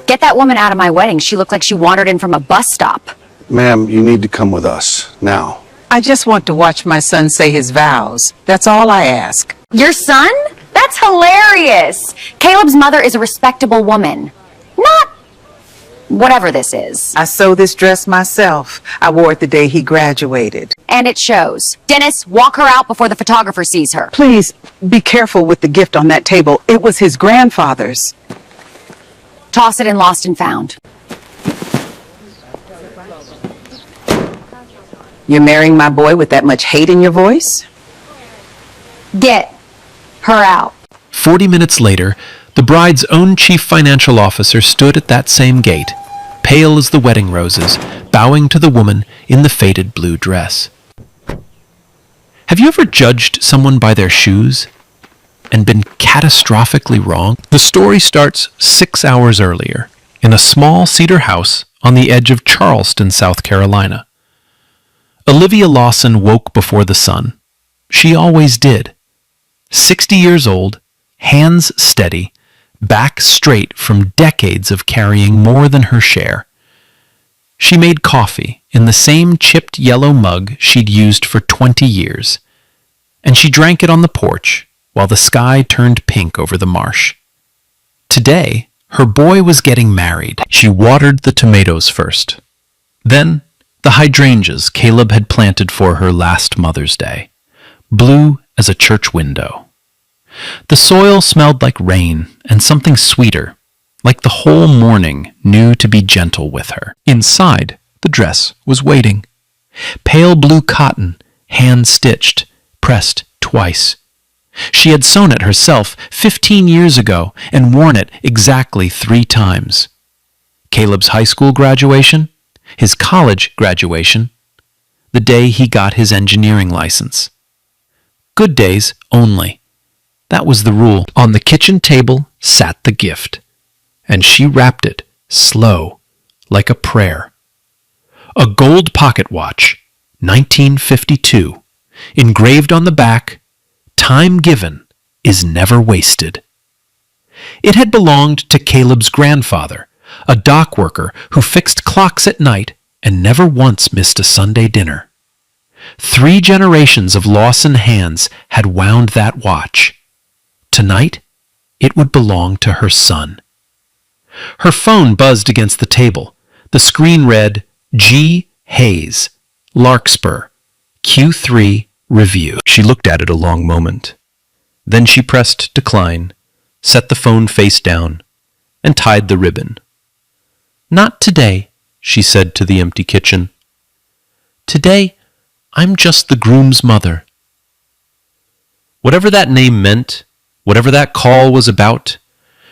Get that woman out of my wedding. She looked like she wandered in from a bus stop. Ma'am, you need to come with us, now. I just want to watch my son say his vows. That's all I ask. Your son? That's hilarious. Caleb's mother is a respectable woman. Not whatever this is. I sewed this dress myself. I wore it the day he graduated. And it shows. Dennis, walk her out before the photographer sees her. Please, be careful with the gift on that table. It was his grandfather's. Toss it in Lost and Found. You're marrying my boy with that much hate in your voice? Get her out. 40 minutes later, the bride's own chief financial officer stood at that same gate, pale as the wedding roses, bowing to the woman in the faded blue dress. Have you ever judged someone by their shoes and been catastrophically wrong? The story starts 6 hours earlier, in a small cedar house on the edge of Charleston, South Carolina. Olivia Lawson woke before the sun. She always did. 60 years old, hands steady, back straight from decades of carrying more than her share. She made coffee in the same chipped yellow mug she'd used for 20 years, and she drank it on the porch while the sky turned pink over the marsh. Today, her boy was getting married. She watered the tomatoes first. Then, the hydrangeas Caleb had planted for her last Mother's Day, blue as a church window. The soil smelled like rain and something sweeter, like the whole morning knew to be gentle with her. Inside, the dress was waiting. Pale blue cotton, hand-stitched, pressed twice. She had sewn it herself 15 years ago and worn it exactly 3 times. Caleb's high school graduation, his college graduation, the day he got his engineering license. Good days only. That was the rule. On the kitchen table sat the gift, and she wrapped it slow, like a prayer. A gold pocket watch, 1952, engraved on the back, "Time given is never wasted." It had belonged to Caleb's grandfather, a dock worker who fixed clocks at night and never once missed a Sunday dinner. 3 generations of Lawson hands had wound that watch. Tonight, it would belong to her son. Her phone buzzed against the table. The screen read, G. Hayes, Larkspur, Q3 Review. She looked at it a long moment. Then she pressed decline, set the phone face down, and tied the ribbon. "Not today," she said to the empty kitchen. "Today, I'm just the groom's mother." Whatever that name meant, whatever that call was about,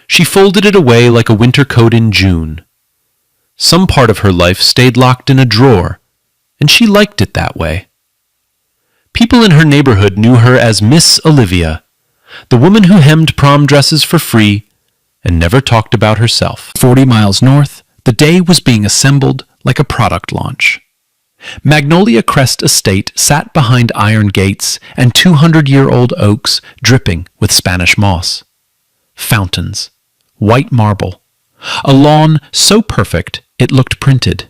she folded it away like a winter coat in June. Some part of her life stayed locked in a drawer, and she liked it that way. People in her neighborhood knew her as Miss Olivia, the woman who hemmed prom dresses for free and never talked about herself. 40 miles north, the day was being assembled like a product launch. Magnolia Crest Estate sat behind iron gates and 200-year-old oaks dripping with Spanish moss. Fountains, white marble, a lawn so perfect it looked printed.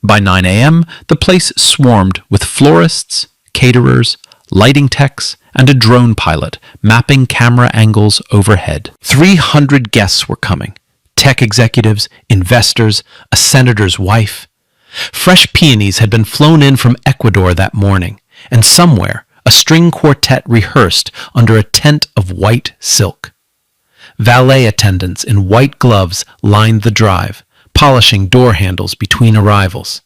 By 9 a.m., the place swarmed with florists, caterers, lighting techs, and a drone pilot mapping camera angles overhead. 300 guests were coming. Tech executives, investors, a senator's wife. Fresh peonies had been flown in from Ecuador that morning, and somewhere a string quartet rehearsed under a tent of white silk. Valet attendants in white gloves lined the drive, polishing door handles between arrivals.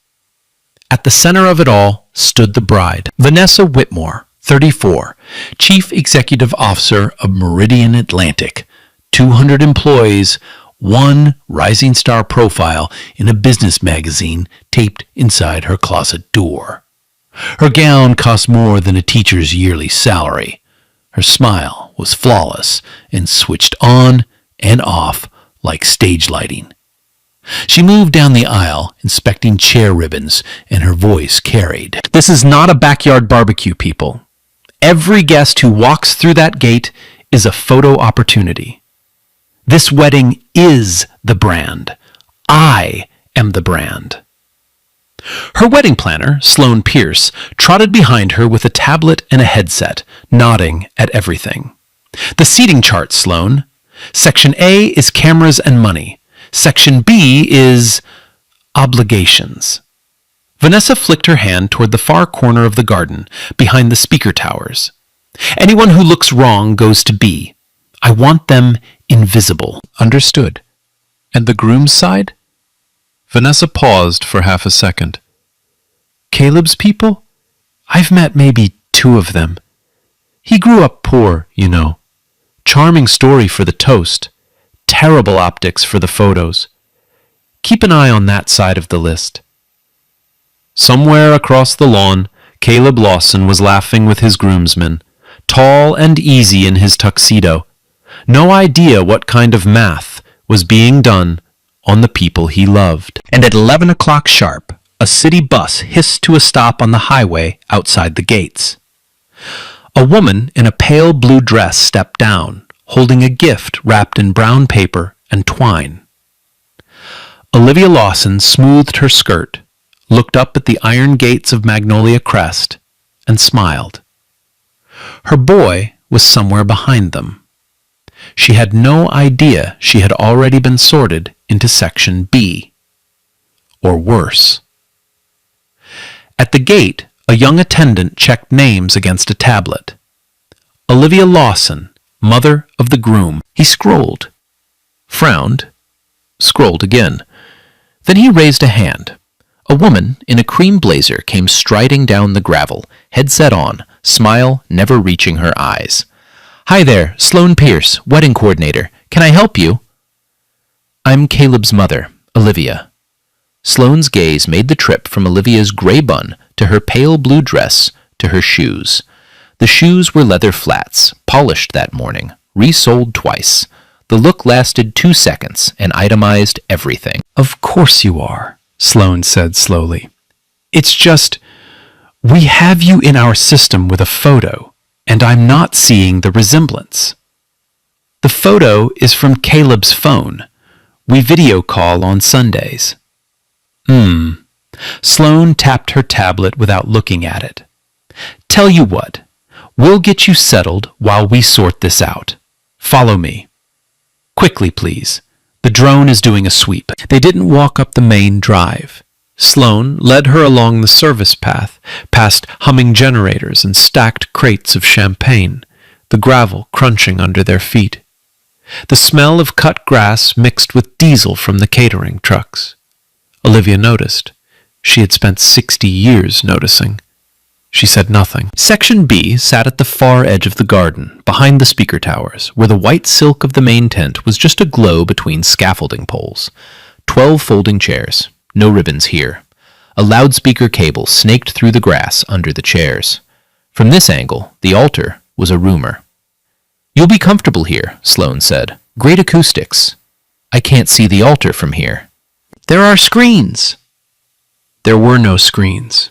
At the center of it all stood the bride, Vanessa Whitmore, 34, Chief Executive Officer of Meridian Atlantic, 200 employees, 1 rising star profile in a business magazine taped inside her closet door. Her gown cost more than a teacher's yearly salary. Her smile was flawless and switched on and off like stage lighting. She moved down the aisle, inspecting chair ribbons, and her voice carried. "This is not a backyard barbecue, people. Every guest who walks through that gate is a photo opportunity. This wedding is the brand. I am the brand. Her wedding planner, Sloane Pierce, trotted behind her with a tablet and a headset, nodding at everything. The seating chart, Sloane. Section A is cameras and money. Section B is obligations. Vanessa flicked her hand toward the far corner of the garden, behind the speaker towers. Anyone who looks wrong goes to B. I want them invisible. Understood. And the groom's side? Vanessa paused for half a second. Caleb's people? I've met maybe 2 of them. He grew up poor, you know. Charming story for the toast. Terrible optics for the photos. Keep an eye on that side of the list. Somewhere across the lawn, Caleb Lawson was laughing with his groomsmen, tall and easy in his tuxedo. No idea what kind of math was being done on the people he loved. And at 11 o'clock sharp, a city bus hissed to a stop on the highway outside the gates. A woman in a pale blue dress stepped down, holding a gift wrapped in brown paper and twine. Olivia Lawson smoothed her skirt, looked up at the iron gates of Magnolia Crest, and smiled. Her boy was somewhere behind them. She had no idea she had already been sorted into Section B. Or worse. At the gate, a young attendant checked names against a tablet. Olivia Lawson, mother of the groom. He scrolled, frowned, scrolled again. Then he raised a hand. A woman in a cream blazer came striding down the gravel, headset on, smile never reaching her eyes. Hi there, Sloane Pierce, wedding coordinator. Can I help you? I'm Caleb's mother, Olivia. Sloane's gaze made the trip from Olivia's gray bun to her pale blue dress to her shoes. The shoes were leather flats, polished that morning, resoled twice. The look lasted 2 seconds and itemized everything. Of course you are, Sloane said slowly. It's just, we have you in our system with a photo, and I'm not seeing the resemblance. The photo is from Caleb's phone. We video call on Sundays. Sloane tapped her tablet without looking at it. Tell you what, we'll get you settled while we sort this out. Follow me. Quickly, please. The drone is doing a sweep. They didn't walk up the main drive. Sloane led her along the service path, past humming generators and stacked crates of champagne, the gravel crunching under their feet. The smell of cut grass mixed with diesel from the catering trucks. Olivia noticed. She had spent 60 years noticing. She said nothing. Section B sat at the far edge of the garden, behind the speaker towers, where the white silk of the main tent was just aglow between scaffolding poles. 12 folding chairs. No ribbons here. A loudspeaker cable snaked through the grass under the chairs. From this angle, the altar was a roomer. You'll be comfortable here, Sloane said. Great acoustics. I can't see the altar from here. There are screens. There were no screens.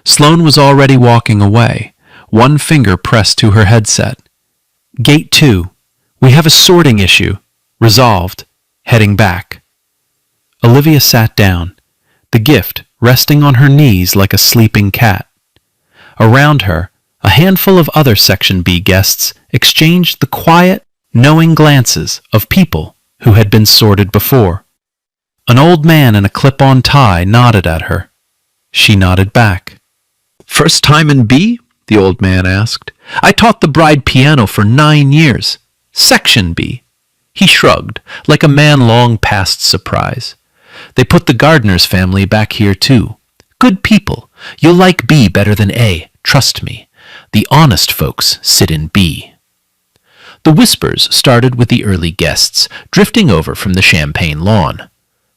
Sloane was already walking away, one finger pressed to her headset. Gate 2. We have a sorting issue. Resolved. Heading back. Olivia sat down, the gift resting on her knees like a sleeping cat. Around her, a handful of other Section B guests exchanged the quiet, knowing glances of people who had been sorted before. An old man in a clip-on tie nodded at her. She nodded back. First time in B? The old man asked. I taught the bride piano for 9 years. Section B. He shrugged, like a man long past surprise. They put the gardener's family back here too. Good people. You'll like B better than A, trust me. The honest folks sit in B. The whispers started with the early guests, drifting over from the champagne lawn.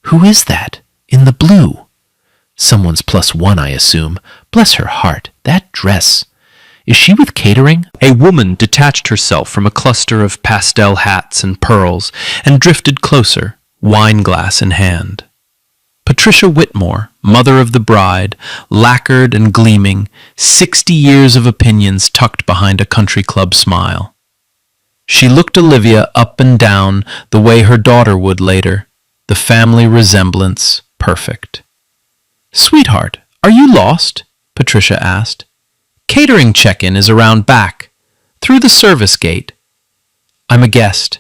Who is that? In the blue? Someone's +1, I assume. Bless her heart, that dress. Is she with catering? A woman detached herself from a cluster of pastel hats and pearls and drifted closer, wine glass in hand. Patricia Whitmore, mother of the bride, lacquered and gleaming, 60 years of opinions tucked behind a country club smile. She looked Olivia up and down the way her daughter would later, the family resemblance perfect. "Sweetheart, are you lost?" Patricia asked. "Catering check-in is around back, through the service gate." "I'm a guest,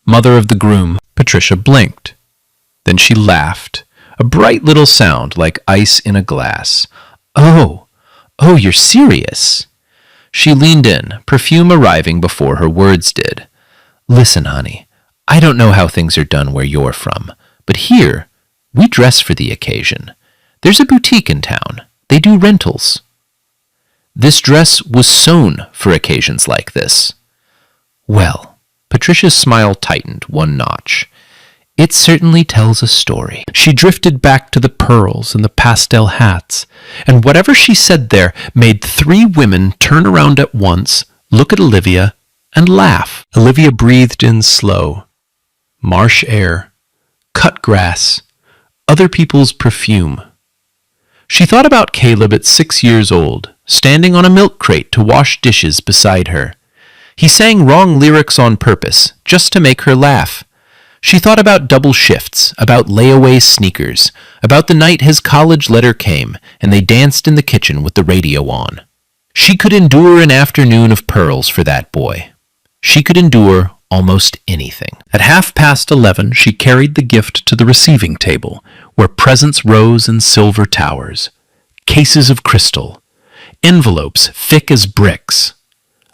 mother of the groom." Patricia blinked. Then she laughed, a bright little sound like ice in a glass. Oh, you're serious?" She leaned in, perfume arriving before her words did. "Listen, honey, I don't know how things are done where you're from, but here, we dress for the occasion. There's a boutique in town. They do rentals." This dress was sewn for occasions like this. Well, Patricia's smile tightened one notch. It certainly tells a story. She drifted back to the pearls and the pastel hats, and whatever she said there made three women turn around at once, look at Olivia, and laugh. Olivia breathed in slow. Marsh air, cut grass, other people's perfume. She thought about Caleb at 6 years old, standing on a milk crate to wash dishes beside her. He sang wrong lyrics on purpose, just to make her laugh. She thought about double shifts, about layaway sneakers, about the night his college letter came and they danced in the kitchen with the radio on. She could endure an afternoon of pearls for that boy. She could endure almost anything. At 11:30, she carried the gift to the receiving table, where presents rose in silver towers, cases of crystal, envelopes thick as bricks.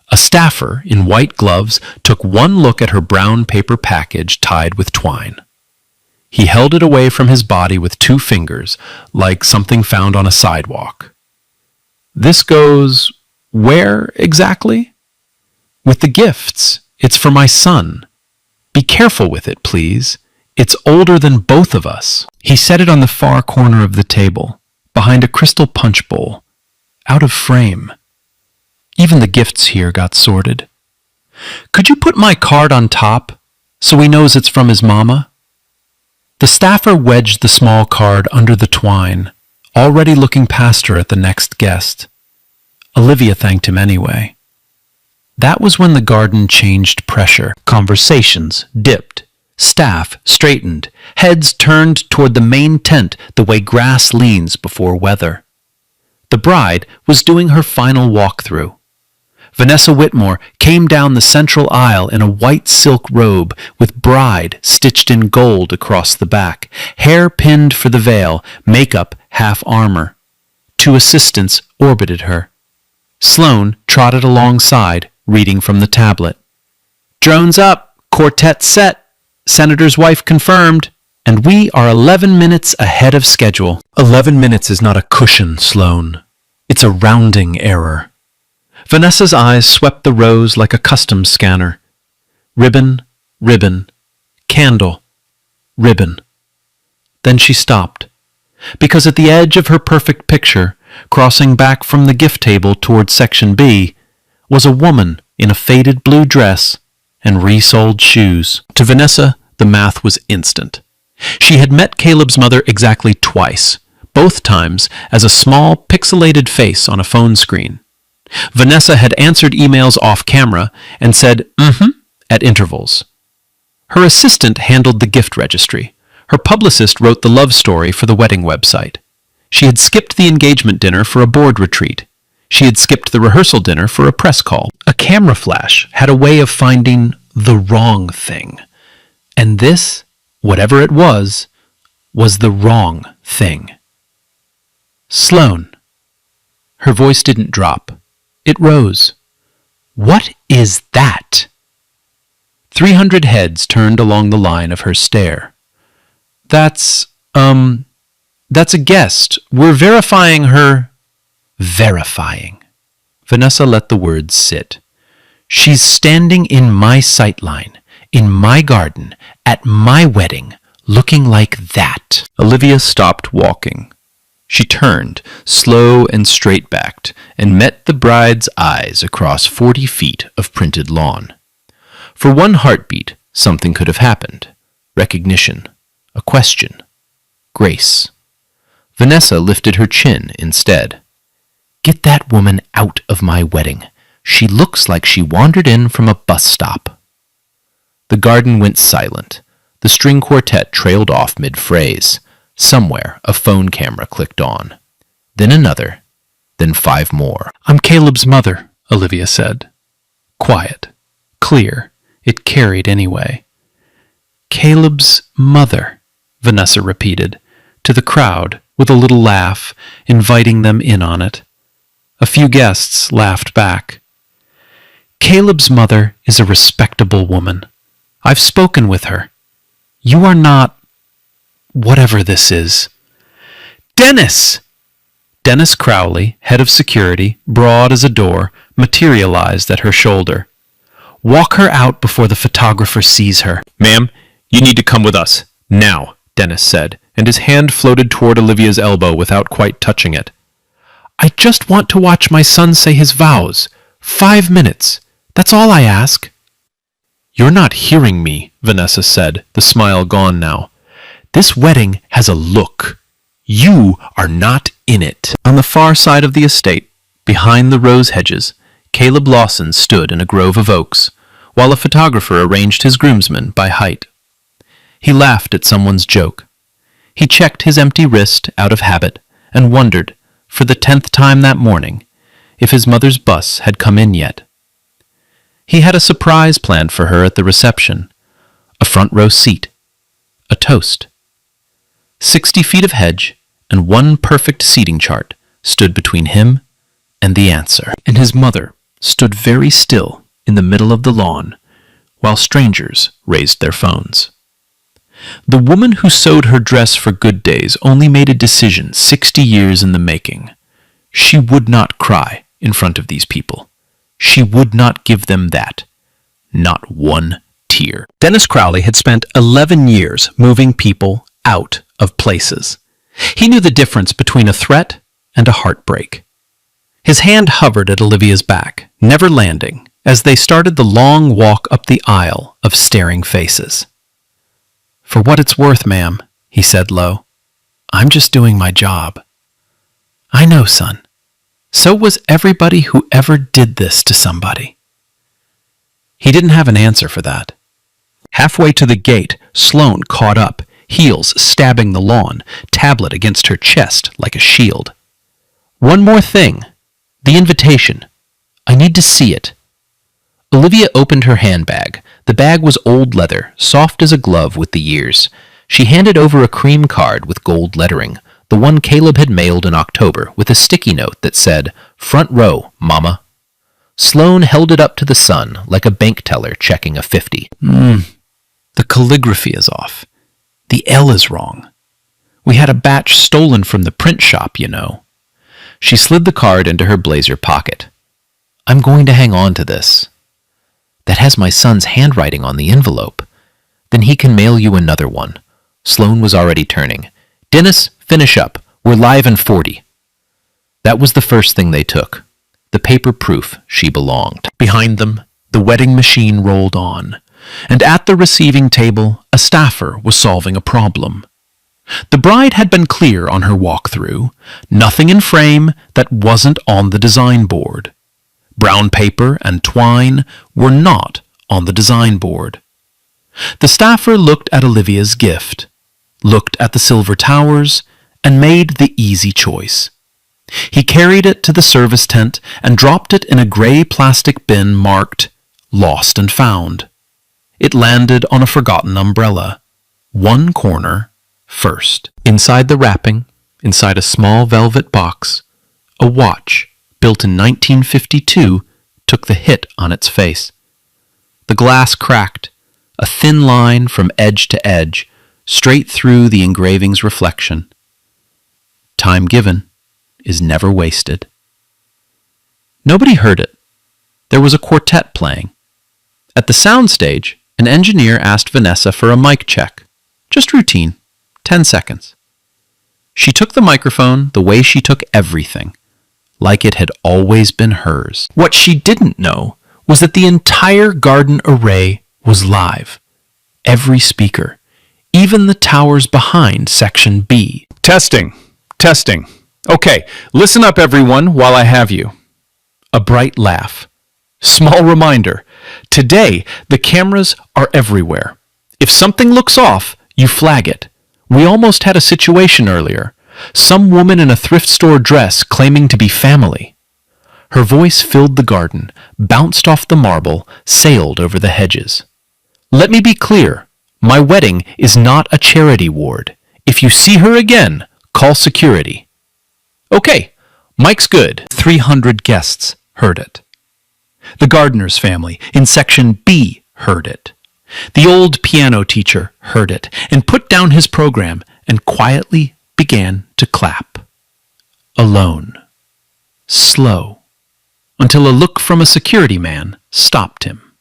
A staffer in white gloves took one look at her brown paper package tied with twine. He held it away from his body with 2 fingers, like something found on a sidewalk. "This goes where exactly?" "With the gifts. It's for my son. Be careful with it, please. It's older than both of us." He set it on the far corner of the table, behind a crystal punch bowl, out of frame. Even the gifts here got sorted. "Could you put my card on top, so he knows it's from his mama?" The staffer wedged the small card under the twine, already looking past her at the next guest. Olivia thanked him anyway. That was when the garden changed pressure. Conversations dipped. Staff straightened. Heads turned toward the main tent the way grass leans before weather. The bride was doing her final walkthrough. Vanessa Whitmore came down the central aisle in a white silk robe with bride stitched in gold across the back, hair pinned for the veil, makeup half armor. 2 assistants orbited her. Sloane trotted alongside, reading from the tablet. "Drones up, quartet set, Senator's wife confirmed, and we are 11 minutes ahead of schedule." 11 minutes is not a cushion, Sloane. It's a rounding error. Vanessa's eyes swept the rows like a customs scanner. Ribbon, ribbon, candle, ribbon. Then she stopped, because at the edge of her perfect picture, crossing back from the gift table toward Section B, was a woman in a faded blue dress and resoled shoes. To Vanessa, the math was instant. She had met Caleb's mother exactly twice, both times as a small, pixelated face on a phone screen. Vanessa had answered emails off camera and said, at intervals. Her assistant handled the gift registry. Her publicist wrote the love story for the wedding website. She had skipped the engagement dinner for a board retreat. She had skipped the rehearsal dinner for a press call. A camera flash had a way of finding the wrong thing. And this, whatever it was the wrong thing. "Sloane." Her voice didn't drop. It rose. "What is that?" 300 heads turned along the line of her stare. That's a guest. We're verifying her." "Verifying." Vanessa let the words sit. "She's standing in my sightline, in my garden, at my wedding, looking like that." Olivia stopped walking. She turned, slow and straight-backed, and met the bride's eyes across 40 feet of printed lawn. For one heartbeat, something could have happened. Recognition. A question. Grace. Vanessa lifted her chin instead. "Get that woman out of my wedding. She looks like she wandered in from a bus stop." The garden went silent. The string quartet trailed off mid-phrase. Somewhere, a phone camera clicked on. Then another. Then 5 more. "I'm Caleb's mother," Olivia said. Quiet. Clear. It carried anyway. "Caleb's mother," Vanessa repeated, to the crowd, with a little laugh, inviting them in on it. A few guests laughed back. "Caleb's mother is a respectable woman. I've spoken with her. You are not... whatever this is." "Dennis!" Dennis Crowley, head of security, broad as a door, materialized at her shoulder. "Walk her out before the photographer sees her." "Ma'am, you need to come with us. Now," Dennis said, and his hand floated toward Olivia's elbow without quite touching it. "I just want to watch my son say his vows. 5 minutes. That's all I ask." "You're not hearing me," Vanessa said, the smile gone now. "This wedding has a look. You are not in it." On the far side of the estate, behind the rose hedges, Caleb Lawson stood in a grove of oaks, while a photographer arranged his groomsmen by height. He laughed at someone's joke. He checked his empty wrist out of habit and wondered, for the 10th time that morning, if his mother's bus had come in yet. He had a surprise planned for her at the reception, a front row seat, a toast. 60 feet of hedge and one perfect seating chart stood between him and the answer. And his mother stood very still in the middle of the lawn, while strangers raised their phones. The woman who sewed her dress for good days only made a decision 60 years in the making. She would not cry in front of these people. She would not give them that. Not one tear. Dennis Crowley had spent 11 years moving people out of places. He knew the difference between a threat and a heartbreak. His hand hovered at Olivia's back, never landing, as they started the long walk up the aisle of staring faces. "For what it's worth, ma'am," he said low, "I'm just doing my job." "I know, son. So was everybody who ever did this to somebody." He didn't have an answer for that. Halfway to the gate, Sloane caught up, heels stabbing the lawn, tablet against her chest like a shield. "One more thing. The invitation. I need to see it." Olivia opened her handbag. The bag was old leather, soft as a glove with the years. She handed over a cream card with gold lettering, the one Caleb had mailed in October, with a sticky note that said, "Front row, Mama." Sloane held it up to the sun like a bank teller checking a 50. The calligraphy is off. The L is wrong. We had a batch stolen from the print shop, you know. She slid the card into her blazer pocket. "I'm going to hang on to this. That has my son's handwriting on the envelope. Then he can mail you another one." Sloane was already turning. "Dennis, finish up. We're live in 40. That was the first thing they took. The paper proof she belonged. Behind them, the wedding machine rolled on, and at the receiving table, a staffer was solving a problem. The bride had been clear on her walkthrough. Nothing in frame that wasn't on the design board. Brown paper and twine were not on the design board. The staffer looked at Olivia's gift, looked at the silver towers, and made the easy choice. He carried it to the service tent and dropped it in a gray plastic bin marked "Lost and Found." It landed on a forgotten umbrella, one corner first. Inside the wrapping, inside a small velvet box, a watch built in 1952 took the hit on its face. The glass cracked, a thin line from edge to edge, straight through the engraving's reflection. Time given is never wasted. Nobody heard it. There was a quartet playing. At the soundstage, an engineer asked Vanessa for a mic check. Just routine, 10 seconds. She took the microphone the way she took everything, like it had always been hers. What she didn't know was that the entire garden array was live. Every speaker, even the towers behind Section B. Testing. Okay, listen up everyone while I have you." A bright laugh. Small reminder Today, the cameras are everywhere. If something looks off, you flag it. We almost had a situation earlier. Some woman in a thrift store dress claiming to be family. Her voice filled the garden, bounced off the marble, sailed over the hedges. Let me be clear. My wedding is not a charity ward. If you see her again, call security. Okay, mic's good. 300 guests heard it. The gardener's family in section B heard it. The old piano teacher heard it and put down his program and quietly began to clap. Alone. Slow. Until a look from a security man stopped him.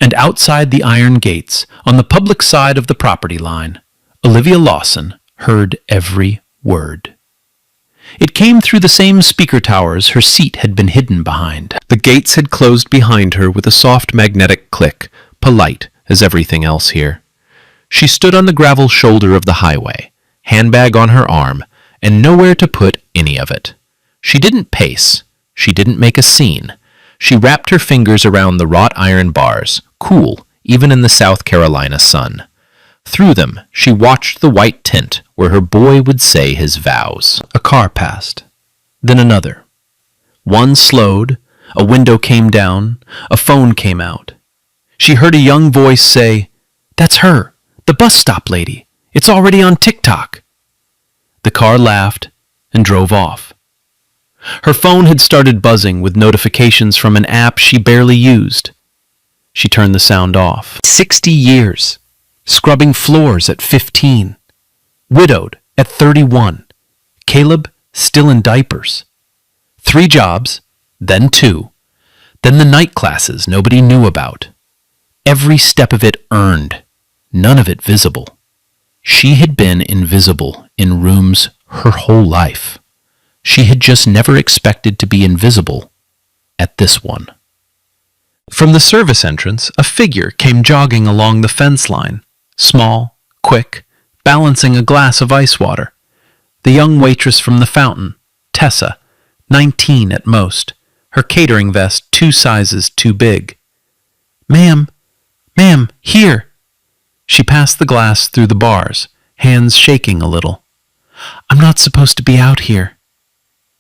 And outside the iron gates, on the public side of the property line, Olivia Lawson heard every word. It came through the same speaker towers her seat had been hidden behind. The gates had closed behind her with a soft magnetic click, polite as everything else here. She stood on the gravel shoulder of the highway, handbag on her arm, and nowhere to put any of it. She didn't pace. She didn't make a scene. She wrapped her fingers around the wrought iron bars, cool even in the South Carolina sun. Through them, she watched the white tint where her boy would say his vows. A car passed, then another. One slowed, a window came down, a phone came out. She heard a young voice say, "That's her, the bus stop lady. It's already on TikTok." The car laughed and drove off. Her phone had started buzzing with notifications from an app she barely used. She turned the sound off. 60 years. Scrubbing floors at 15. Widowed at 31. Caleb still in diapers. 3 jobs, then 2. Then the night classes nobody knew about. Every step of it earned, none of it visible. She had been invisible in rooms her whole life. She had just never expected to be invisible at this one. From the service entrance, a figure came jogging along the fence line, small, quick, balancing a glass of ice water. The young waitress from the fountain, Tessa, 19 at most, her catering vest 2 sizes too big. Ma'am, here." She passed the glass through the bars, hands shaking a little. "I'm not supposed to be out here."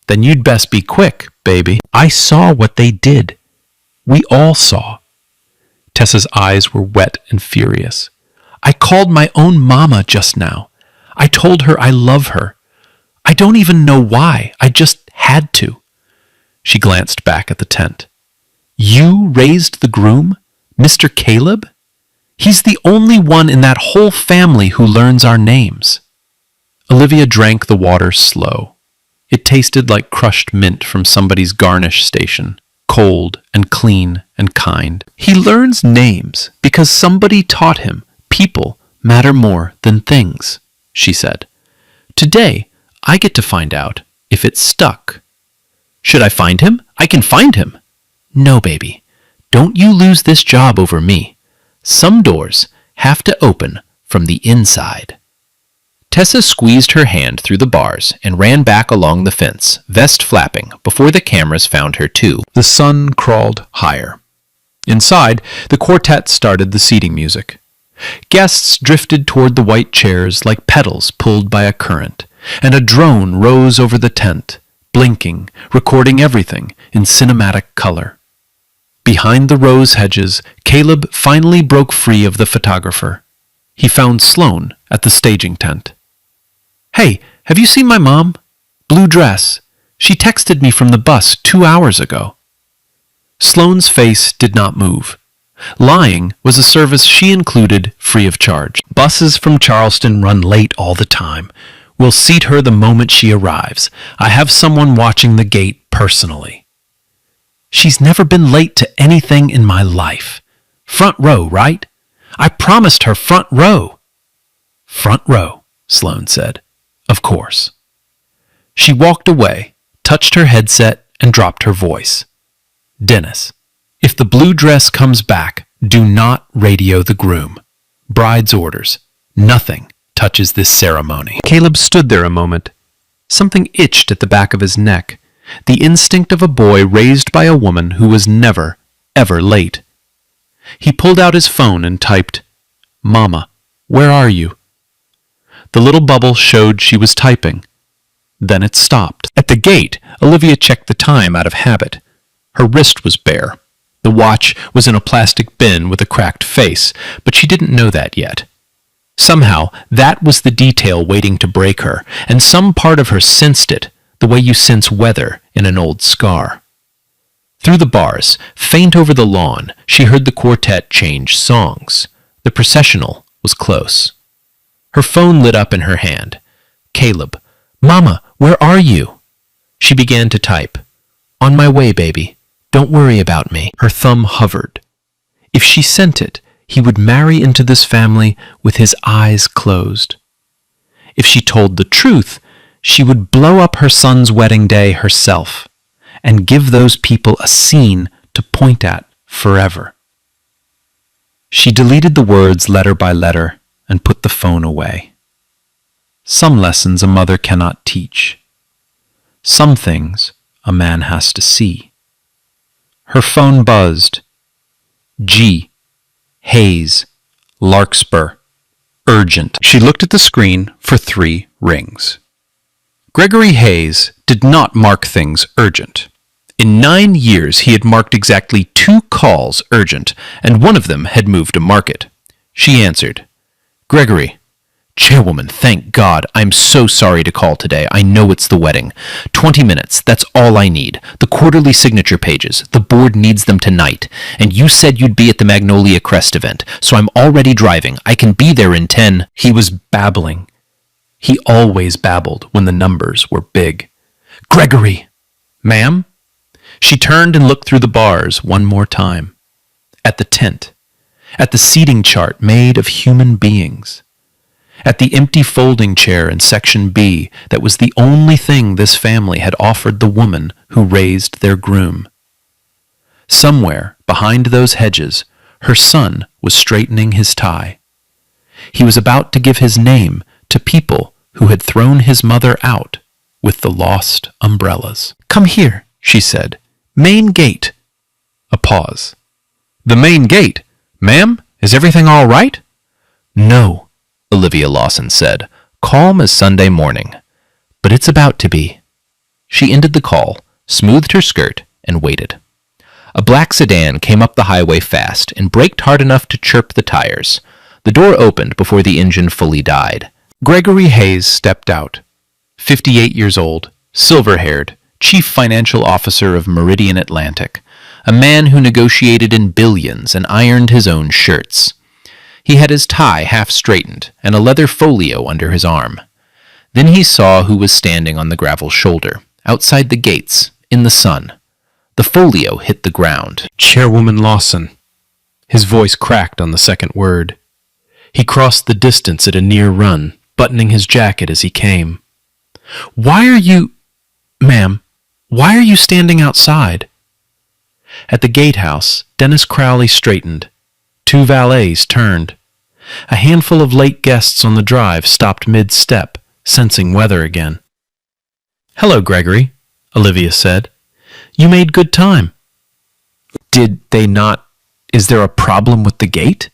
"Then you'd best be quick, baby. I saw what they did. We all saw." Tessa's eyes were wet and furious. "I called my own mama just now. I told her I love her. I don't even know why. I just had to." She glanced back at the tent. "You raised the groom? Mr. Caleb? He's the only one in that whole family who learns our names." Olivia drank the water slow. It tasted like crushed mint from somebody's garnish station, cold and clean and kind. "He learns names because somebody taught him people matter more than things," she said. "Today, I get to find out if it stuck." "Should I find him? I can find him." "No, baby. Don't you lose this job over me. Some doors have to open from the inside." Tessa squeezed her hand through the bars and ran back along the fence, vest flapping, before the cameras found her too. The sun crawled higher. Inside, the quartet started the seating music. Guests drifted toward the white chairs like petals pulled by a current, and a drone rose over the tent, blinking, recording everything in cinematic color. Behind the rose hedges, Caleb finally broke free of the photographer. He found Sloane at the staging tent. "Hey, have you seen my mom? Blue dress. She texted me from the bus 2 hours ago." Sloane's face did not move. Lying was a service she included free of charge. "Buses from Charleston run late all the time. We'll seat her the moment she arrives. I have someone watching the gate personally." "She's never been late to anything in my life. Front row, right? I promised her front row." "Front row," Sloane said. "Of course." She walked away, touched her headset, and dropped her voice. "Dennis, if the blue dress comes back, do not radio the groom. Bride's orders. Nothing touches this ceremony." Caleb stood there a moment. Something itched at the back of his neck, the instinct of a boy raised by a woman who was never, ever late. He pulled out his phone and typed, "Mama, where are you?" The little bubble showed she was typing. Then it stopped. At the gate, Olivia checked the time out of habit. Her wrist was bare. The watch was in a plastic bin with a cracked face, but she didn't know that yet. Somehow, that was the detail waiting to break her, and some part of her sensed it, the way you sense weather in an old scar. Through the bars, faint over the lawn, she heard the quartet change songs. The processional was close. Her phone lit up in her hand. "Caleb, Mama, where are you?" She began to type. "On my way, baby. Don't worry about me." Her thumb hovered. If she sent it, he would marry into this family with his eyes closed. If she told the truth, she would blow up her son's wedding day herself and give those people a scene to point at forever. She deleted the words letter by letter and put the phone away. Some lessons a mother cannot teach. Some things a man has to see. Her phone buzzed. G. Hayes. Larkspur. Urgent. She looked at the screen for 3 rings. Gregory Hayes did not mark things urgent. In 9 years, he had marked exactly 2 calls urgent, and one of them had moved to market. She answered, "Gregory, Chairwoman, thank God. I'm so sorry to call today. I know it's the wedding. 20 minutes, that's all I need. The quarterly signature pages. The board needs them tonight. And you said you'd be at the Magnolia Crest event, so I'm already driving. I can be there in 10. He was babbling. He always babbled when the numbers were big. "Gregory!" "Ma'am?" She turned and looked through the bars one more time. At the tent. At the seating chart made of human beings. At the empty folding chair in Section B that was the only thing this family had offered the woman who raised their groom. Somewhere behind those hedges, her son was straightening his tie. He was about to give his name to people who had thrown his mother out with the lost umbrellas. "Come here," she said. "Main gate." A pause. "The main gate? Ma'am, is everything all right?" "No," Olivia Lawson said, calm as Sunday morning. "But it's about to be." She ended the call, smoothed her skirt, and waited. A black sedan came up the highway fast and braked hard enough to chirp the tires. The door opened before the engine fully died. Gregory Hayes stepped out. 58 years old, silver-haired, chief financial officer of Meridian Atlantic, a man who negotiated in billions and ironed his own shirts. He had his tie half straightened and a leather folio under his arm. Then he saw who was standing on the gravel shoulder, outside the gates, in the sun. The folio hit the ground. "Chairwoman Lawson." His voice cracked on the second word. He crossed the distance at a near run, buttoning his jacket as he came. "Why are you... Ma'am, why are you standing outside?" At the gatehouse, Dennis Crowley straightened. 2 valets turned. A handful of late guests on the drive stopped mid-step, sensing weather again. "Hello, Gregory," Olivia said. "You made good time." "Did they not... Is there a problem with the gate?"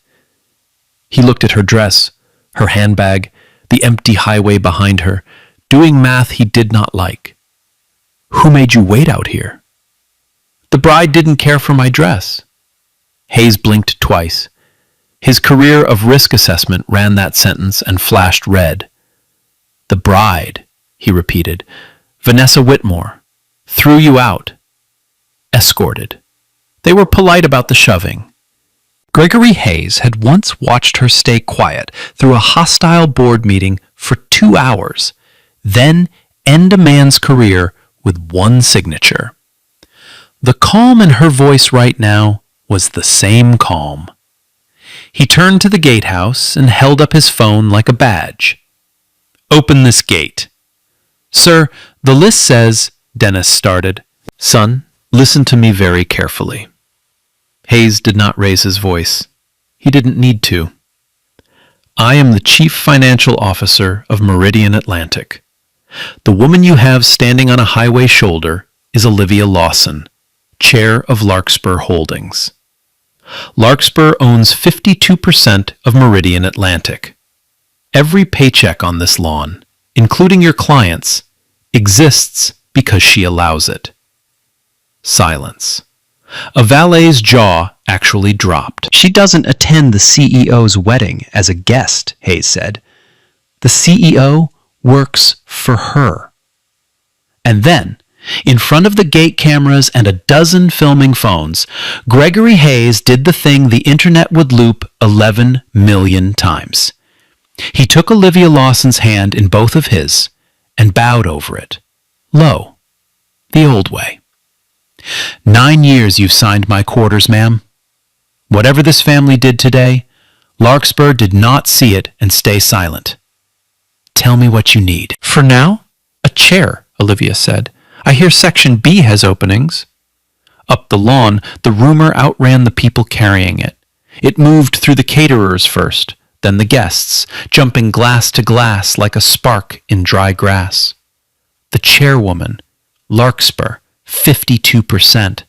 He looked at her dress, her handbag, the empty highway behind her, doing math he did not like. "Who made you wait out here?" "The bride didn't care for my dress." Hayes blinked twice. His career of risk assessment ran that sentence and flashed red. "The bride," he repeated. "Vanessa Whitmore. Threw you out. Escorted." They were polite about the shoving. Gregory Hayes had once watched her stay quiet through a hostile board meeting for 2 hours, then end a man's career with one signature. The calm in her voice right now was the same calm. He turned to the gatehouse and held up his phone like a badge. "Open this gate." "Sir, the list says," Dennis started. "Son, listen to me very carefully." Hayes did not raise his voice. He didn't need to. "I am the chief financial officer of Meridian Atlantic. The woman you have standing on a highway shoulder is Olivia Lawson, chair of Larkspur Holdings. Larkspur owns 52% of Meridian Atlantic. Every paycheck on this lawn, including your clients, exists because she allows it. Silence. A valet's jaw actually dropped. She doesn't attend the CEO's wedding as a guest, Hayes said. The CEO works for her. And then, in front of the gate cameras and a dozen filming phones, Gregory Hayes did the thing the internet would loop 11 million times. He took Olivia Lawson's hand in both of his and bowed over it, low, the old way. 9 years you've signed my quarters, ma'am. Whatever this family did today, Larkspur did not see it and stay silent. Tell me what you need. For now, a chair, Olivia said. I hear Section B has openings. Up the lawn, the rumor outran the people carrying it. It moved through the caterers first, then the guests, jumping glass to glass like a spark in dry grass. The chairwoman, Larkspur, 52%.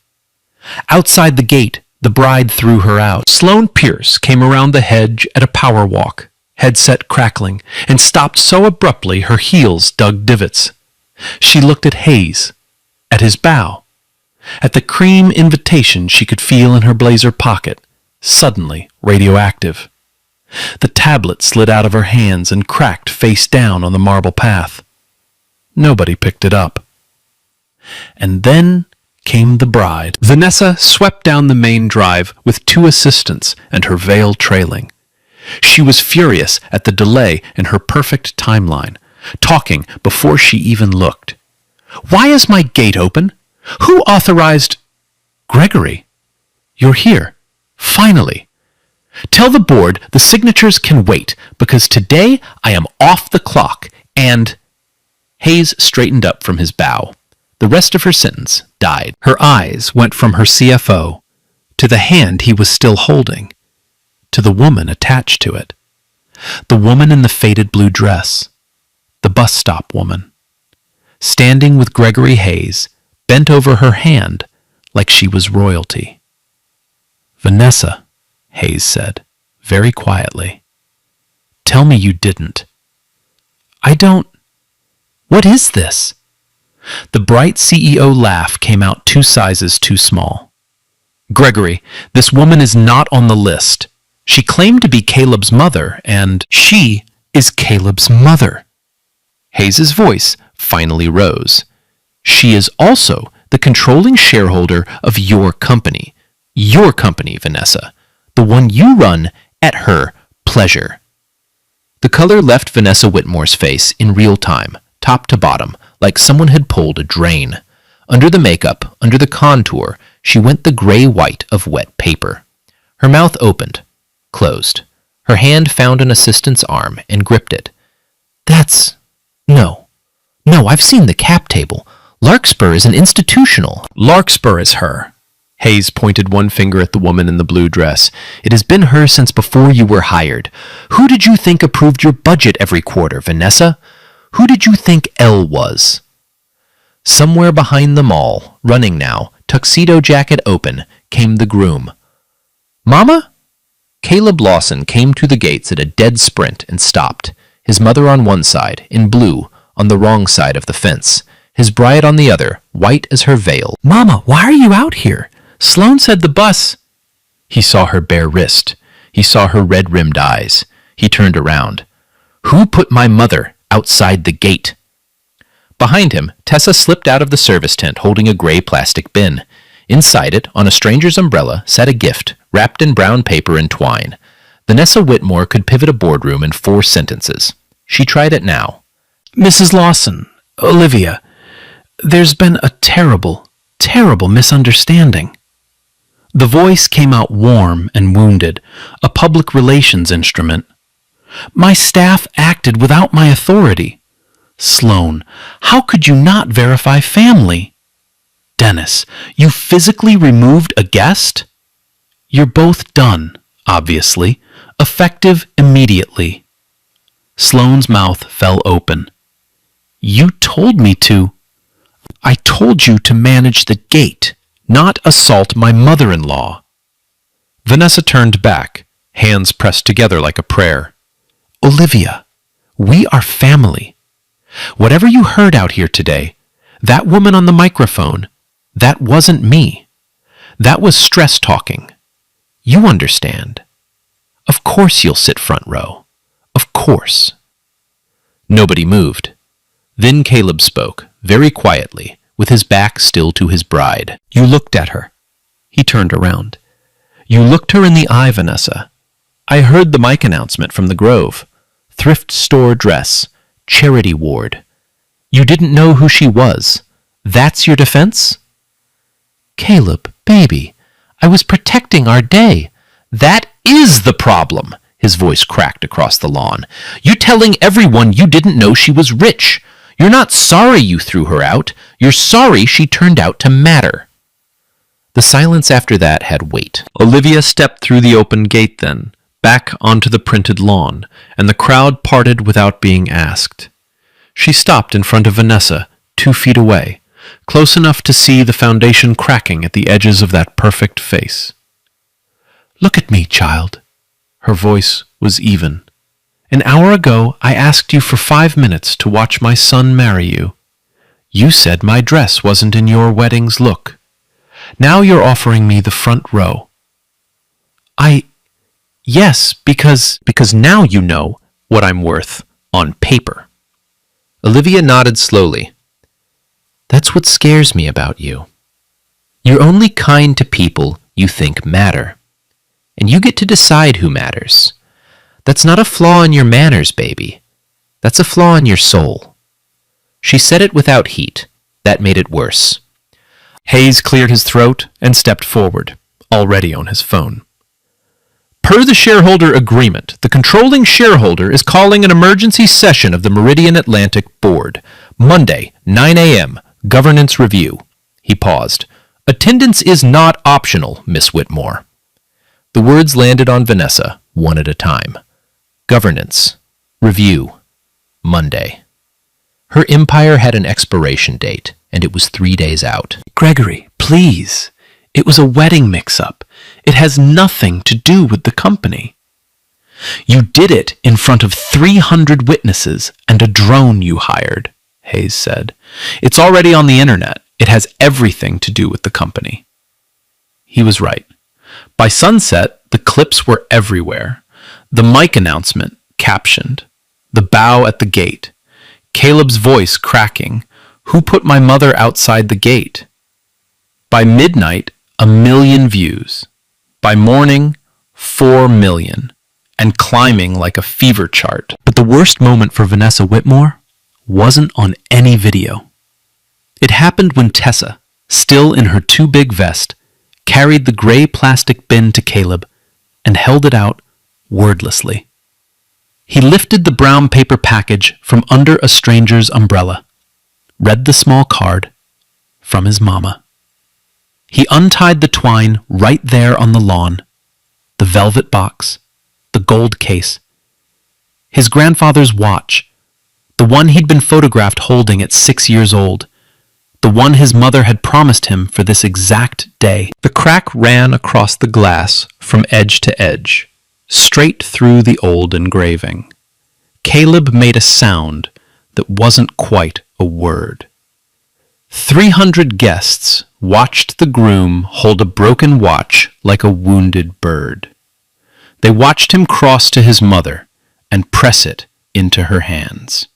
Outside the gate, the bride threw her out. Sloane Pierce came around the hedge at a power walk, headset crackling, and stopped so abruptly her heels dug divots. She looked at Hayes, at his bow, at the cream invitation she could feel in her blazer pocket, suddenly radioactive. The tablet slid out of her hands and cracked face down on the marble path. Nobody picked it up. And then came the bride. Vanessa swept down the main drive with 2 assistants and her veil trailing. She was furious at the delay in her perfect timeline, talking before she even looked. Why is my gate open? Who authorized... Gregory, you're here. Finally. Tell the board the signatures can wait, because today I am off the clock, and... Hayes straightened up from his bow. The rest of her sentence died. Her eyes went from her CFO to the hand he was still holding, to the woman attached to it. The woman in the faded blue dress. The bus stop woman. Standing with Gregory Hayes, bent over her hand like she was royalty. Vanessa, Hayes said, very quietly. Tell me you didn't. I don't... What is this? The bright CEO laugh came out 2 sizes too small. Gregory, this woman is not on the list. She claimed to be Caleb's mother, and she is Caleb's mother. Hayes's voice finally rose. She is also the controlling shareholder of your company. Your company, Vanessa. The one you run at her pleasure. The color left Vanessa Whitmore's face in real time, top to bottom, like someone had pulled a drain. Under the makeup, under the contour, she went the gray-white of wet paper. Her mouth opened, closed. Her hand found an assistant's arm and gripped it. That's... No, I've seen the cap table. Larkspur is an institutional. Larkspur is her. Hayes pointed one finger at the woman in the blue dress. It has been her since before you were hired. Who did you think approved your budget every quarter, Vanessa? Who did you think L was? Somewhere behind them all, running now, tuxedo jacket open, came the groom. Mama? Caleb Lawson came to the gates at a dead sprint and stopped, his mother on one side, in blue, on the wrong side of the fence, his bride on the other, white as her veil. Mama, why are you out here? Sloane said the bus... He saw her bare wrist. He saw her red-rimmed eyes. He turned around. Who put my mother outside the gate? Behind him, Tessa slipped out of the service tent holding a gray plastic bin. Inside it, on a stranger's umbrella, sat a gift, wrapped in brown paper and twine. Vanessa Whitmore could pivot a boardroom in 4 sentences. She tried it now. Mrs. Lawson, Olivia, there's been a terrible, terrible misunderstanding. The voice came out warm and wounded, a public relations instrument. My staff acted without my authority. Sloane, how could you not verify family? Dennis, you physically removed a guest? You're both done, obviously, effective immediately. Sloane's mouth fell open. You told me to. I told you to manage the gate, not assault my mother-in-law. Vanessa turned back, hands pressed together like a prayer. Olivia, we are family. Whatever you heard out here today, that woman on the microphone, that wasn't me. That was stress talking. You understand. Of course you'll sit front row. Of course. Nobody moved. Then Caleb spoke, very quietly, with his back still to his bride. You looked at her. He turned around. You looked her in the eye, Vanessa. I heard the mic announcement from the Grove. Thrift store dress. Charity ward. You didn't know who she was. That's your defense? Caleb, baby, I was protecting our day. That is the problem, his voice cracked across the lawn. You telling everyone you didn't know she was rich. You're not sorry you threw her out. You're sorry she turned out to matter. The silence after that had weight. Olivia stepped through the open gate then, back onto the printed lawn, and the crowd parted without being asked. She stopped in front of Vanessa, 2 feet away, close enough to see the foundation cracking at the edges of that perfect face. Look at me, child. Her voice was even. An hour ago, I asked you for 5 minutes to watch my son marry you. You said my dress wasn't in your wedding's look. Now you're offering me the front row. Yes, because now you know what I'm worth on paper. Olivia nodded slowly. That's what scares me about you. You're only kind to people you think matter. And you get to decide who matters. That's not a flaw in your manners, baby. That's a flaw in your soul. She said it without heat. That made it worse. Hayes cleared his throat and stepped forward, already on his phone. Per the shareholder agreement, the controlling shareholder is calling an emergency session of the Meridian Atlantic Board. Monday, 9 a.m., governance review. He paused. Attendance is not optional, Miss Whitmore. The words landed on Vanessa, one at a time. Governance. Review. Monday. Her empire had an expiration date, and it was 3 days out. Gregory, please. It was a wedding mix-up. It has nothing to do with the company. You did it in front of 300 witnesses and a drone you hired, Hayes said. It's already on the internet. It has everything to do with the company. He was right. By sunset, the clips were everywhere. The mic announcement, captioned. The bow at the gate. Caleb's voice cracking. Who put my mother outside the gate? By midnight, 1 million views. By morning, 4 million. And climbing like a fever chart. But the worst moment for Vanessa Whitmore wasn't on any video. It happened when Tessa, still in her too big vest, carried the gray plastic bin to Caleb and held it out wordlessly. He lifted the brown paper package from under a stranger's umbrella, read the small card from his mama. He untied the twine right there on the lawn, the velvet box, the gold case, his grandfather's watch, the one he'd been photographed holding at 6 years old, the one his mother had promised him for this exact day. The crack ran across the glass from edge to edge, straight through the old engraving. Caleb made a sound that wasn't quite a word. 300 guests watched the groom hold a broken watch like a wounded bird. They watched him cross to his mother and press it into her hands.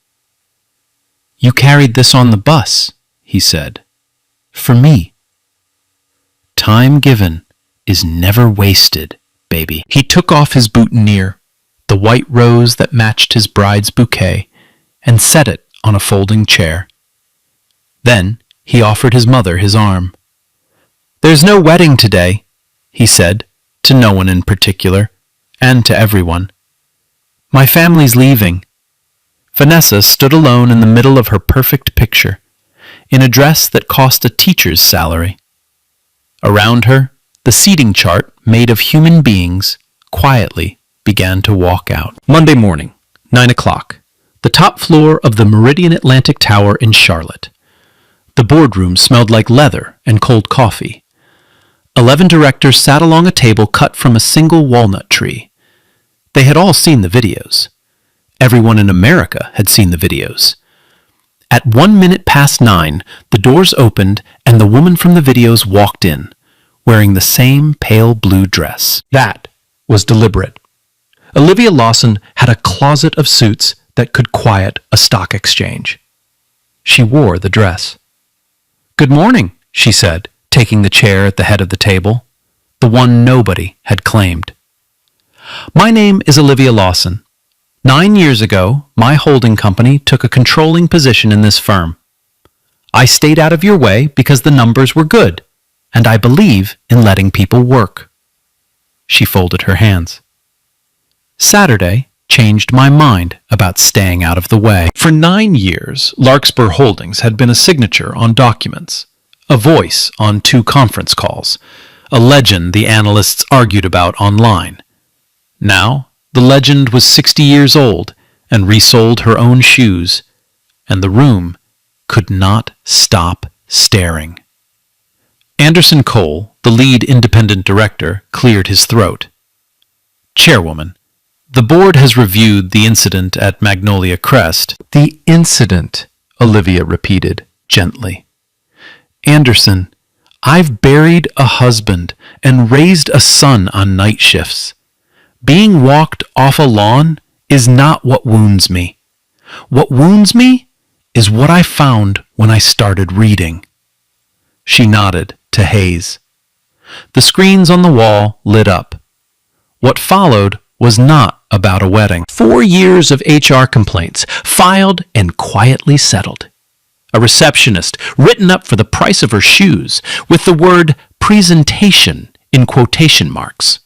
You carried this on the bus, he said, for me. Time given is never wasted, baby. He took off his boutonniere, the white rose that matched his bride's bouquet, and set it on a folding chair. Then he offered his mother his arm. There's no wedding today, he said, to no one in particular, and to everyone. My family's leaving. Vanessa stood alone in the middle of her perfect picture, in a dress that cost a teacher's salary. Around her, the seating chart, made of human beings, quietly began to walk out. Monday morning, 9 o'clock, the top floor of the Meridian Atlantic Tower in Charlotte. The boardroom smelled like leather and cold coffee. 11 directors sat along a table cut from a single walnut tree. They had all seen the videos. Everyone in America had seen the videos. At 9:01, the doors opened and the woman from the videos walked in, wearing the same pale blue dress. That was deliberate. Olivia Lawson had a closet of suits that could quiet a stock exchange. She wore the dress. "Good morning," she said, taking the chair at the head of the table, the one nobody had claimed. "My name is Olivia Lawson. 9 years ago, my holding company took a controlling position in this firm. I stayed out of your way because the numbers were good, and I believe in letting people work." She folded her hands. "Saturday changed my mind about staying out of the way." For 9 years, Larkspur Holdings had been a signature on documents, a voice on 2 conference calls, a legend the analysts argued about online. Now, the legend was 60 years old and resold her own shoes, and the room could not stop staring. Anderson Cole, the lead independent director, cleared his throat. "Chairwoman, the board has reviewed the incident at Magnolia Crest." "The incident," Olivia repeated gently. "Anderson, I've buried a husband and raised a son on night shifts. Being walked off a lawn is not what wounds me. What wounds me is what I found when I started reading." She nodded to Hayes. The screens on the wall lit up. What followed was not about a wedding. 4 years of HR complaints, filed and quietly settled. A receptionist written up for the price of her shoes, with the word presentation in quotation marks.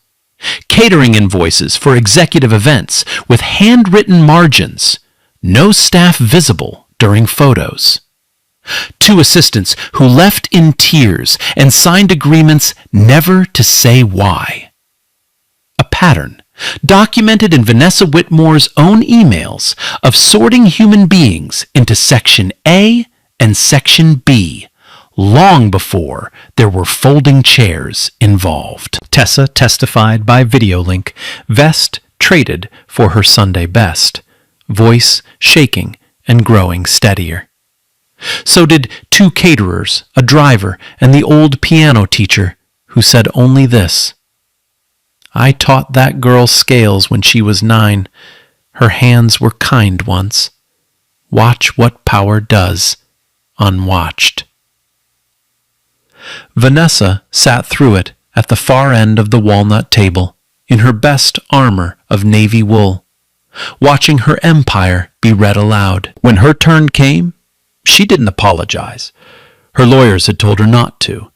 Catering invoices for executive events with handwritten margins, no staff visible during photos. 2 assistants who left in tears and signed agreements never to say why. A pattern documented in Vanessa Whitmore's own emails of sorting human beings into Section A and Section B, long before there were folding chairs involved. Tessa testified by video link, vest traded for her Sunday best, voice shaking and growing steadier. So did 2 caterers, a driver, and the old piano teacher, who said only this: "I taught that girl scales when she was 9. Her hands were kind once. Watch what power does, unwatched." Vanessa sat through it at the far end of the walnut table, in her best armor of navy wool, watching her empire be read aloud. When her turn came, she didn't apologize. Her lawyers had told her not to.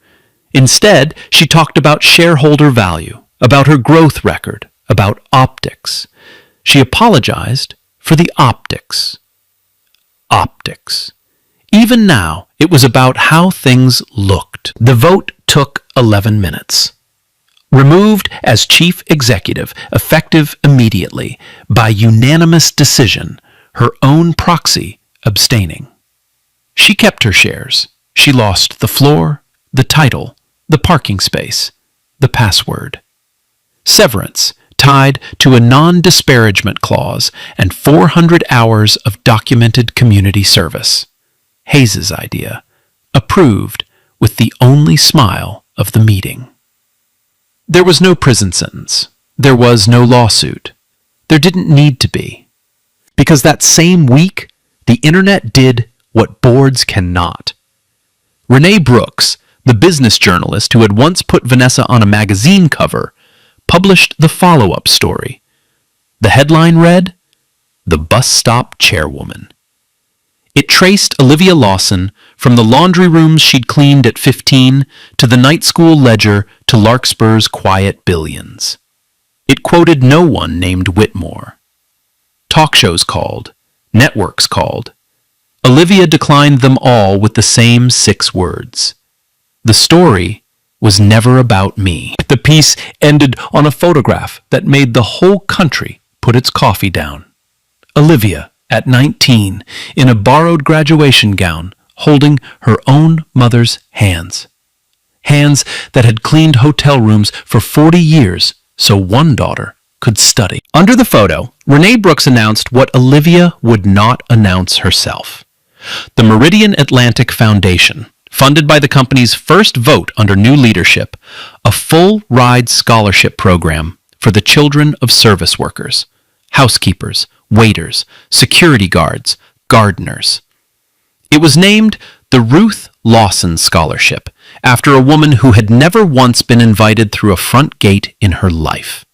Instead, she talked about shareholder value, about her growth record, about optics. She apologized for the optics. Optics. Even now, it was about how things looked. The vote took 11 minutes. Removed as chief executive, effective immediately, by unanimous decision, her own proxy abstaining. She kept her shares. She lost the floor, the title, the parking space, the password. Severance tied to a non-disparagement clause and 400 hours of documented community service. Hayes's idea, approved with the only smile of the meeting. There was no prison sentence. There was no lawsuit. There didn't need to be. Because that same week, the internet did what boards cannot. Renee Brooks, the business journalist who had once put Vanessa on a magazine cover, published the follow-up story. The headline read, "The Bus Stop Chairwoman." It traced Olivia Lawson from the laundry rooms she'd cleaned at 15 to the night school ledger to Larkspur's quiet billions. It quoted no one named Whitmore. Talk shows called, networks called. Olivia declined them all with the same 6 words. The story was never about me. The piece ended on a photograph that made the whole country put its coffee down. Olivia, at 19, in a borrowed graduation gown, holding her own mother's hands. hands that had cleaned hotel rooms for 40 years so one daughter could study. Under the photo, Renee Brooks announced what Olivia would not announce herself. The Meridian Atlantic Foundation, funded by the company's first vote under new leadership, a full-ride scholarship program for the children of service workers, housekeepers, waiters, security guards, gardeners. It was named the Ruth Lawson Scholarship, after a woman who had never once been invited through a front gate in her life.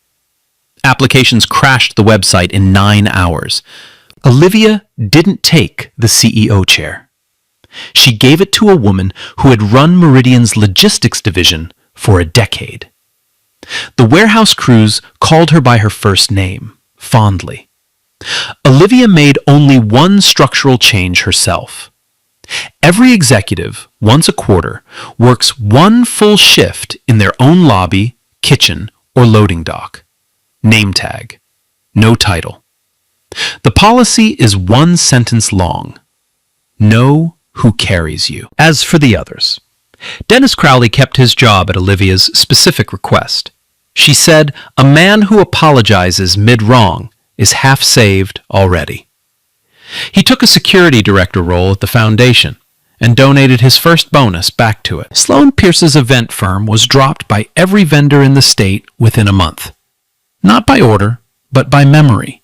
Applications crashed the website in 9 hours. Olivia didn't take the CEO chair. She gave it to a woman who had run Meridian's logistics division for a decade. The warehouse crews called her by her first name, fondly. Olivia made only one structural change herself. Every executive, once a quarter, works one full shift in their own lobby, kitchen, or loading dock. Name tag. No title. The policy is one sentence long. Know who carries you. As for the others, Dennis Crowley kept his job at Olivia's specific request. She said, "A man who apologizes mid-wrong is half saved already." He took a security director role at the foundation and donated his first bonus back to it. Sloan Pierce's event firm was dropped by every vendor in the state within a month. Not by order, but by memory.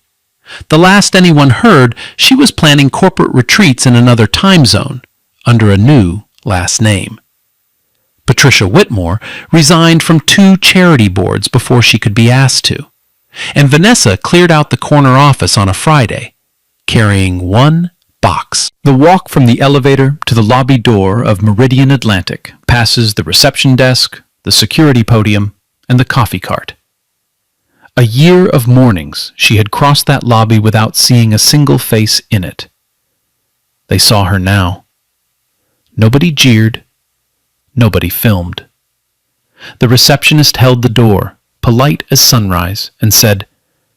The last anyone heard, she was planning corporate retreats in another time zone under a new last name. Patricia Whitmore resigned from 2 charity boards before she could be asked to, and Vanessa cleared out the corner office on a Friday, carrying 1 box. The walk from the elevator to the lobby door of Meridian Atlantic passes the reception desk, the security podium, and the coffee cart. A year of mornings she had crossed that lobby without seeing a single face in it. They saw her now. Nobody jeered. Nobody filmed. The receptionist held the door, polite as sunrise, and said,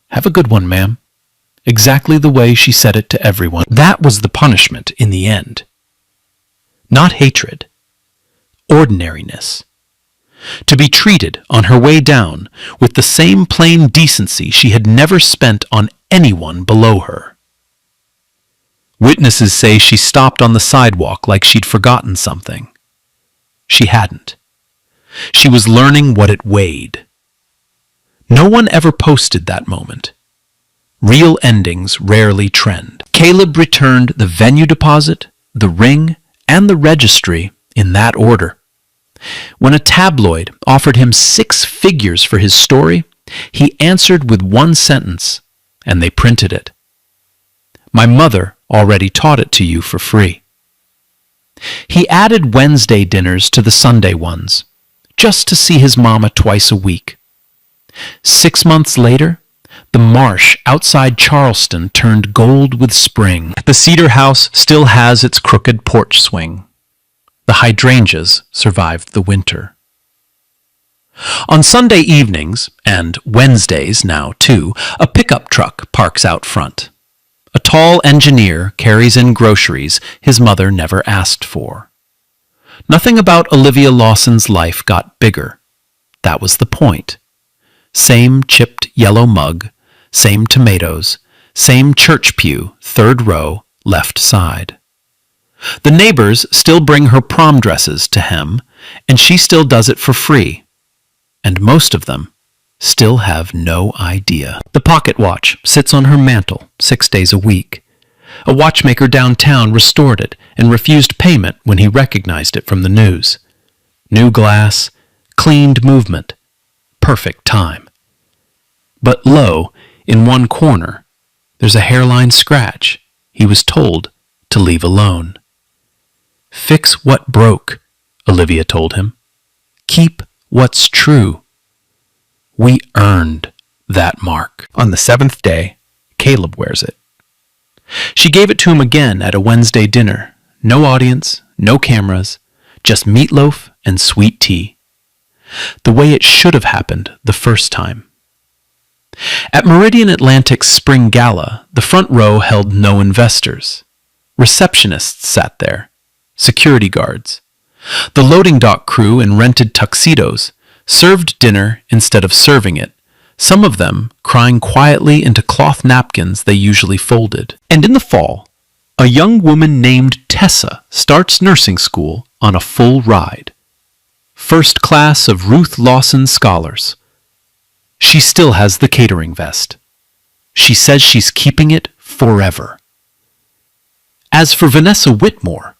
"Have a good one, ma'am," exactly the way she said it to everyone. That was the punishment in the end. Not hatred. Ordinariness. To be treated on her way down with the same plain decency she had never spent on anyone below her. Witnesses say she stopped on the sidewalk like she'd forgotten something. She hadn't. She was learning what it weighed. No one ever posted that moment. Real endings rarely trend. Caleb returned the venue deposit, the ring, and the registry in that order. When a tabloid offered him 6 figures for his story, he answered with 1 sentence, and they printed it. "My mother already taught it to you for free." He added Wednesday dinners to the Sunday ones, just to see his mama twice a week. 6 months later, the marsh outside Charleston turned gold with spring. The Cedar House still has its crooked porch swing. The hydrangeas survived the winter. On Sunday evenings, and Wednesdays now too, a pickup truck parks out front. A tall engineer carries in groceries his mother never asked for. Nothing about Olivia Lawson's life got bigger. That was the point. Same chipped yellow mug, same tomatoes, same church pew, 3rd row, left side. The neighbors still bring her prom dresses to hem, and she still does it for free. And most of them still have no idea. The pocket watch sits on her mantle 6 days a week. A watchmaker downtown restored it and refused payment when he recognized it from the news. New glass, cleaned movement, perfect time. But lo, in one corner, there's a hairline scratch he was told to leave alone. "Fix what broke," Olivia told him. "Keep what's true." We earned that mark. On the 7th day, Caleb wears it. She gave it to him again at a Wednesday dinner. No audience, no cameras, just meatloaf and sweet tea. The way it should have happened the first time. At Meridian Atlantic's spring gala, the front row held no investors. Receptionists sat there, security guards, The loading dock crew in rented tuxedos served dinner instead of serving it, some of them crying quietly into cloth napkins they usually folded. And in the fall, a young woman named Tessa starts nursing school on a full ride. First class of Ruth Lawson scholars. She still has the catering vest. She says she's keeping it forever. As for Vanessa Whitmore,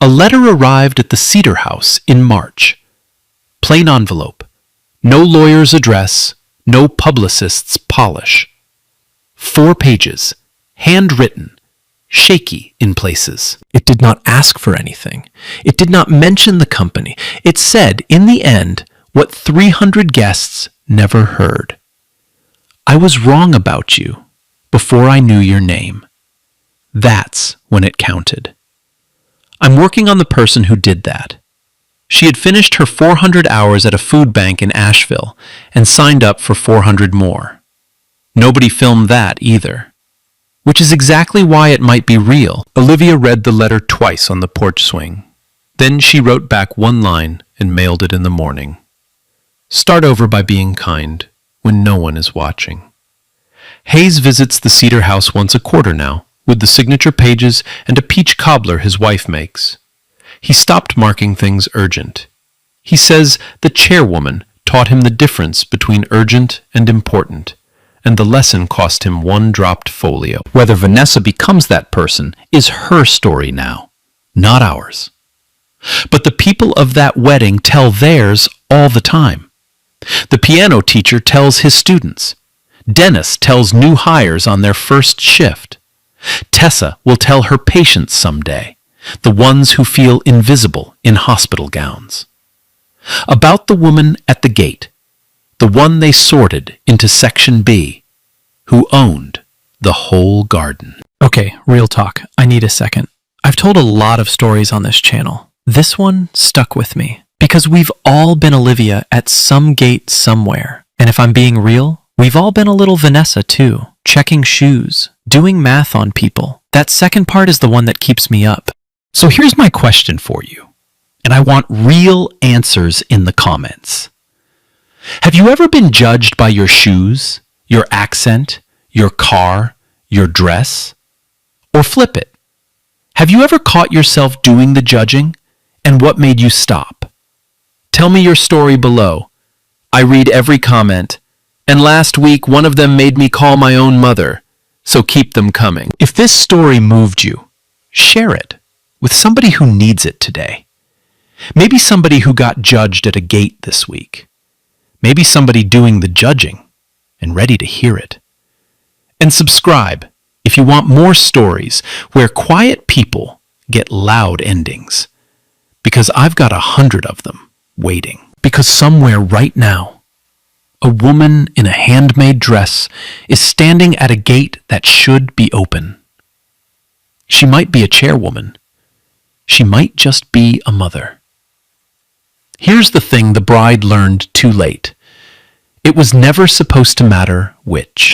a letter arrived at the Cedar House in March. Plain envelope, no lawyer's address, no publicist's polish. 4 pages, handwritten, shaky in places. It did not ask for anything. It did not mention the company. It said, in the end, what 300 guests never heard. I was wrong about you before I knew your name. That's when it counted. I'm working on the person who did that. She had finished her 400 hours at a food bank in Asheville and signed up for 400 more. Nobody filmed that either. Which is exactly why it might be real. Olivia read the letter twice on the porch swing. Then she wrote back 1 line and mailed it in the morning. Start over by being kind when no one is watching. Hayes visits the Cedar House once a quarter now, with the signature pages and a peach cobbler his wife makes. He stopped marking things urgent. He says the chairwoman taught him the difference between urgent and important, and the lesson cost him 1 dropped folio. Whether Vanessa becomes that person is her story now, not ours. But the people of that wedding tell theirs all the time. The piano teacher tells his students. Dennis tells new hires on their first shift. Tessa will tell her patients someday, the ones who feel invisible in hospital gowns. About the woman at the gate, the one they sorted into Section B, who owned the whole garden. Okay, real talk. I need a second. I've told a lot of stories on this channel. This one stuck with me because we've all been Olivia at some gate somewhere. And if I'm being real, we've all been a little Vanessa too. Checking shoes, doing math on people. That second part is the one that keeps me up. So here's my question for you, and I want real answers in the comments. Have you ever been judged by your shoes, your accent, your car, your dress? Or flip it. Have you ever caught yourself doing the judging, and what made you stop? Tell me your story below. I read every comment, and last week one of them made me call my own mother, so keep them coming. If this story moved you, share it with somebody who needs it today. Maybe somebody who got judged at a gate this week. Maybe somebody doing the judging and ready to hear it. And subscribe if you want more stories where quiet people get loud endings. Because I've got 100 of them waiting. Because somewhere right now, a woman in a handmade dress is standing at a gate that should be open. She might be a chairwoman. She might just be a mother. Here's the thing the bride learned too late. It was never supposed to matter which.